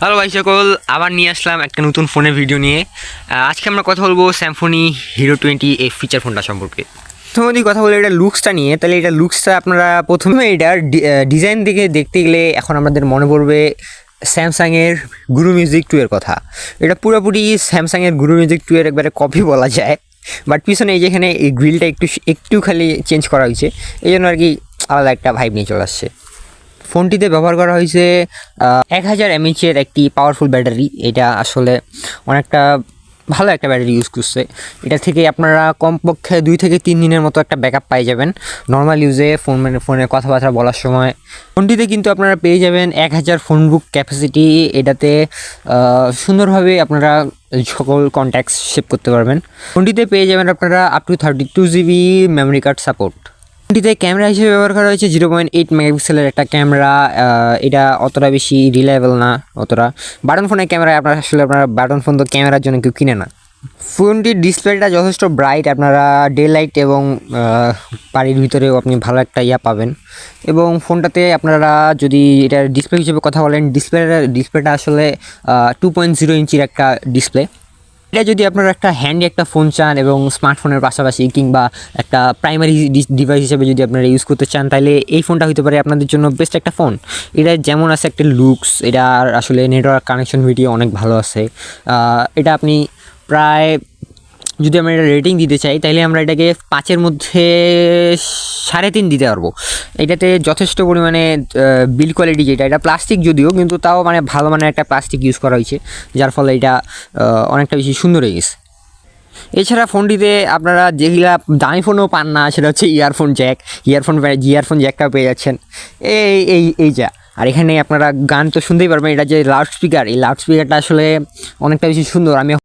Hello ভাই সকল, আবার নিয়ে আসলাম একটা নতুন ফোনের ভিডিও নিয়ে। আজকে আমরা কথা বলবো স্যামসং হিরো 20 ফিচার ফোনটা সম্পর্কে। প্রথমে যদি কথা বলি এটা লুকসটা নিয়ে, তাহলে এটা লুকসটা আপনারা প্রথমে এটার ডিজাইন দিকে দেখতে গেলে এখন আমাদের মনে পড়বে স্যামসাংয়ের গুরু মিউজিক 2 এর কথা। এটা পুরোপুরি স্যামসাংয়ের গুরু মিউজিক 2 এর একবারে কপি বলা যায়, বাট পিছনে এই যেখানে এই গ্রিলটা একটু খালি চেঞ্জ করা হয়েছে, এই জন্য আর কি আলাদা একটা ভাইব নিয়ে চলে আসছে। ফোনটিতে ব্যবহার করা হয়েছে 1000 mAh একটি পাওয়ারফুল ব্যাটারি। এটা আসলে অনেকটা ভালো একটা ব্যাটারি ইউজ করছে। এটা থেকে আপনারা কমপক্ষে 2 থেকে 3 দিনের মতো একটা ব্যাকআপ পাই যাবেন নর্মাল ইউজে। ফোনে কথাবার্তা বলার সময় ফোনটিতে কিন্তু আপনারা পেয়ে যাবেন 1000 ফোন বুক ক্যাপাসিটি। এটাতে সুন্দরভাবে আপনারা সকল কন্ট্যাক্টস সেভ করতে পারবেন। ফোনটিতে পেয়ে যাবেন আপনারা up to 32 GB memory card support. ফোনটিতে ক্যামেরা হিসেবে ব্যবহার করা হয়েছে 0.8 মেগাপিক্সেলের একটা ক্যামেরা। এটা অতটা বেশি রিলায়েবল না, অতটা বাটন ফোনের ক্যামেরা আপনারা বাটন ফোন তো ক্যামেরার জন্য কেউ কিনে না। ফোনটির ডিসপ্লেটা যথেষ্ট ব্রাইট, আপনারা ডে লাইট এবং বাড়ির ভিতরেও আপনি ভালো একটা পাবেন। এবং ফোনটাতে আপনারা যদি এটার ডিসপ্লে হিসেবে কথা বলেন, ডিসপ্লেটা আসলে 2.0 ইঞ্চির একটা ডিসপ্লে। এটা যদি আপনারা একটা হ্যান্ডি একটা ফোন চান এবং স্মার্টফোনের পাশাপাশি কিংবা একটা প্রাইমারি ডিভাইস হিসেবে যদি আপনারা ইউজ করতে চান, তাহলে এই ফোনটা হতে পারে আপনাদের জন্য বেস্ট একটা ফোন। এটা যেমন আছে একটা লুকস, এটা আসলে নেটওয়ার্ক কানেকশন ভিডিও অনেক ভালো আছে। এটা আপনি প্রায়, যদি আমরা এটা রেটিং দিতে চাই তাহলে আমরা এটাকে 5-এর মধ্যে 3.5 দিতে পারবো। এটাতে যথেষ্ট পরিমাণে বিল্ড কোয়ালিটি, যেটা এটা প্লাস্টিক যদিও, কিন্তু তাও মানে ভালো মানের একটা প্লাস্টিক ইউজ করা হয়েছে, যার ফলে এটা অনেকটা বেশি সুন্দর হয়ে গেছে। এছাড়া ফোনটিতে আপনারা যেগুলা দামি ফোনও পান না, সেটা হচ্ছে ইয়ারফোন জ্যাকটা পেয়ে যাচ্ছেন এই যা। আর এখানে আপনারা গান তো শুনতেই পারবেন। এটা যে লাউড স্পিকার, এই লাউড স্পিকারটা আসলে অনেকটা বেশি সুন্দর। আমি